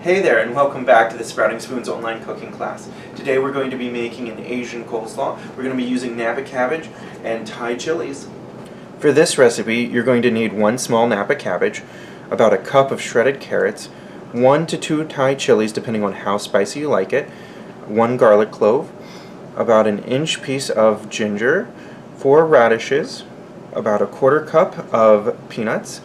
Hey there, and welcome back to the Sprouting Spoons online cooking class. Today we're going to be making an Asian coleslaw. We're going to be using napa cabbage and Thai chilies. For this recipe, you're going to need one small napa cabbage, about a cup of shredded carrots, 1 to 2 Thai chilies depending on how spicy you like it, 1 garlic clove, about an inch piece of ginger, 4 radishes, about a 1/4 cup of peanuts,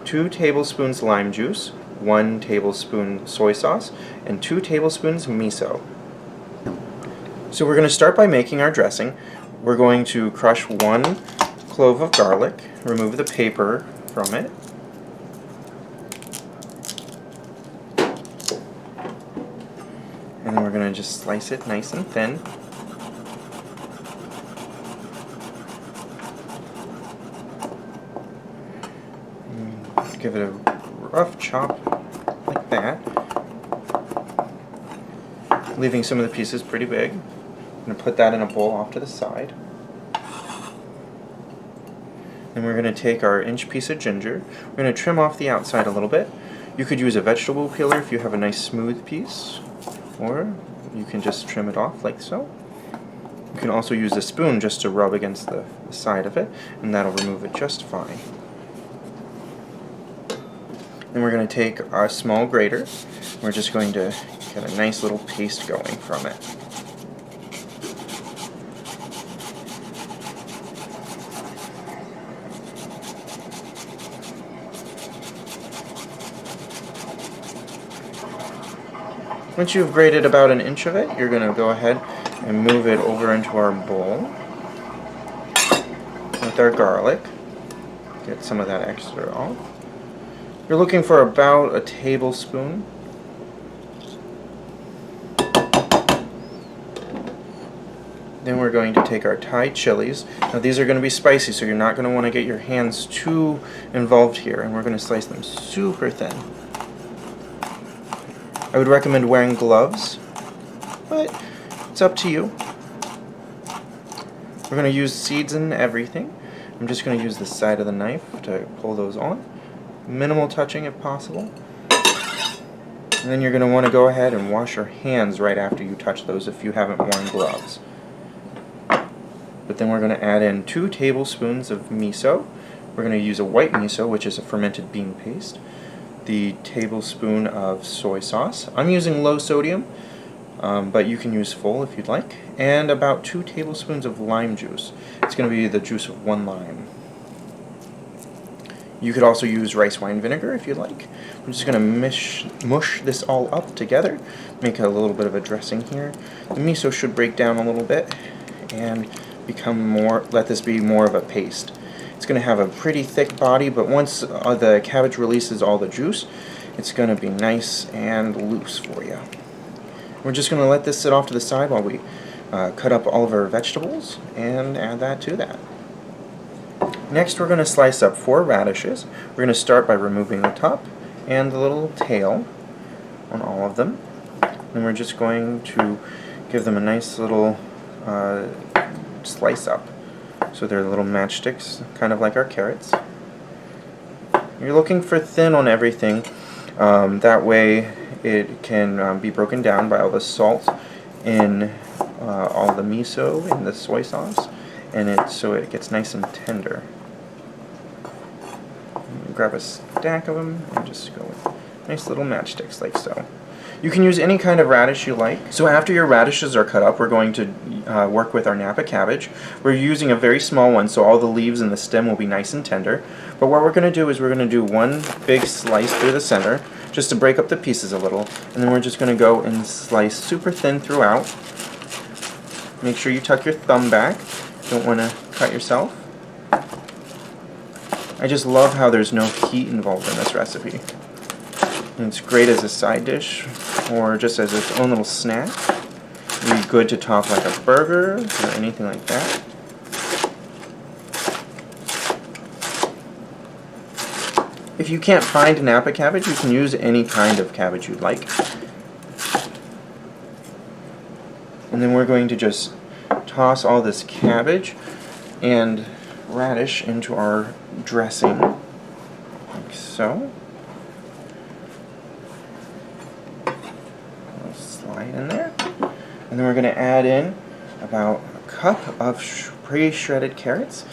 2 tablespoons lime juice, 1 tablespoon soy sauce, and 2 tablespoons miso. So we're going to start by making our dressing. We're going to crush 1 clove of garlic, remove the paper from it, and then we're going to just slice it nice and thin. Give it a rough chop like that, leaving some of the pieces pretty big. I'm going to put that in a bowl off to the side. Then we're going to take our inch piece of ginger. We're going to trim off the outside a little bit. You could use a vegetable peeler if you have a nice smooth piece, or you can just trim it off like so. You can also use a spoon just to rub against the side of it, and that'll remove it just fine. Then we're going to take our small grater. We're just going to get a nice little paste going from it. Once you've grated about an inch of it, you're going to go ahead and move it over into our bowl with our garlic. Get some of that extra off. You're looking for about a tablespoon. Then we're going to take our Thai chilies. Now these are going to be spicy, so you're not going to want to get your hands too involved here, and we're going to slice them super thin. I would recommend wearing gloves, but it's up to you. We're going to use seeds and everything. I'm just going to use the side of the knife to pull those on. Minimal touching if possible. And then you're going to want to go ahead and wash your hands right after you touch those if you haven't worn gloves. But then we're going to add in 2 tablespoons of miso. We're going to use a white miso, which is a fermented bean paste. The tablespoon of soy sauce. I'm using low sodium, but you can use full if you'd like. And about 2 tablespoons of lime juice. It's going to be the juice of 1 lime. You could also use rice wine vinegar if you'd like. I'm just going to mush this all up together, make a little bit of a dressing here. The miso should break down a little bit and become more, let this be more of a paste. It's going to have a pretty thick body, but once the cabbage releases all the juice, it's going to be nice and loose for you. We're just going to let this sit off to the side while we cut up all of our vegetables and add that to that. Next, we're going to slice up 4 radishes. We're going to start by removing the top and the little tail on all of them. And we're just going to give them a nice little slice up. So they're little matchsticks, kind of like our carrots. You're looking for thin on everything. That way it can be broken down by all the salt in all the miso and the soy sauce, and so it gets nice and tender. Grab a stack of them and just go with nice little matchsticks like so. You can use any kind of radish you like. So after your radishes are cut up, we're going to work with our napa cabbage. We're using a very small one, so all the leaves and the stem will be nice and tender. But what we're going to do is we're going to do 1 big slice through the center, just to break up the pieces a little. And then we're just going to go and slice super thin throughout. Make sure you tuck your thumb back. Don't want to cut yourself. I just love how there's no heat involved in this recipe. And it's great as a side dish or just as its own little snack. It'd be good to top like a burger or anything like that. If you can't find napa cabbage, you can use any kind of cabbage you'd like. And then we're going to just toss all this cabbage and radish into our dressing, like so. slide in there. And then we're going to add in about a cup of pre-shredded carrots.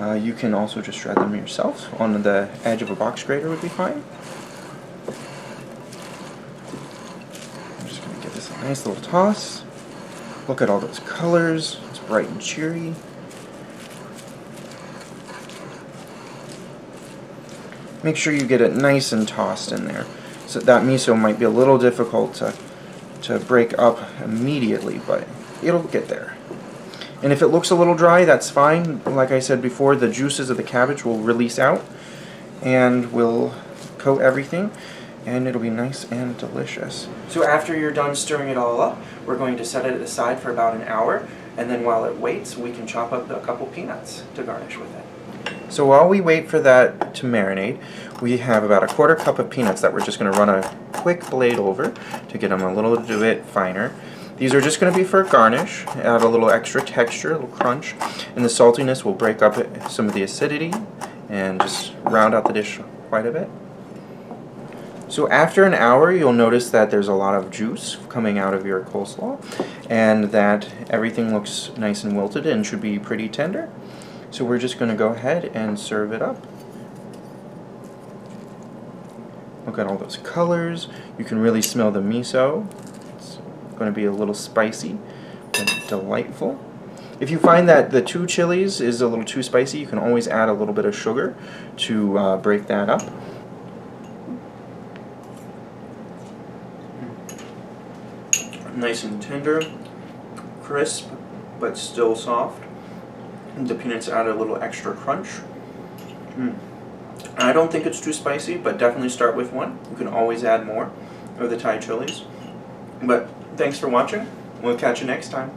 You can also just shred them yourself. On the edge of a box grater would be fine. I'm just going to give this a nice little toss. Look at all those colors. It's bright and cheery. Make sure you get it nice and tossed in there. So that miso might be a little difficult to break up immediately, but it'll get there. And if it looks a little dry, that's fine. Like I said before, the juices of the cabbage will release out and will coat everything, and it'll be nice and delicious. So after you're done stirring it all up, we're going to set it aside for about an hour, and then while it waits, we can chop up a couple peanuts to garnish with it. So while we wait for that to marinate, we have about a 1/4 cup of peanuts that we're just going to run a quick blade over to get them a little bit finer. These are just going to be for garnish, add a little extra texture, a little crunch, and the saltiness will break up some of the acidity and just round out the dish quite a bit. So after an hour, you'll notice that there's a lot of juice coming out of your coleslaw and that everything looks nice and wilted and should be pretty tender. So we're just going to go ahead and serve it up. Look at all those colors. You can really smell the miso. It's going to be a little spicy and delightful. If you find that the 2 chilies is a little too spicy, you can always add a little bit of sugar to break that up. Nice and tender, crisp, but still soft. The peanuts add a little extra crunch. I don't think it's too spicy, but definitely start with 1. You can always add more of the Thai chilies. But thanks for watching. We'll catch you next time.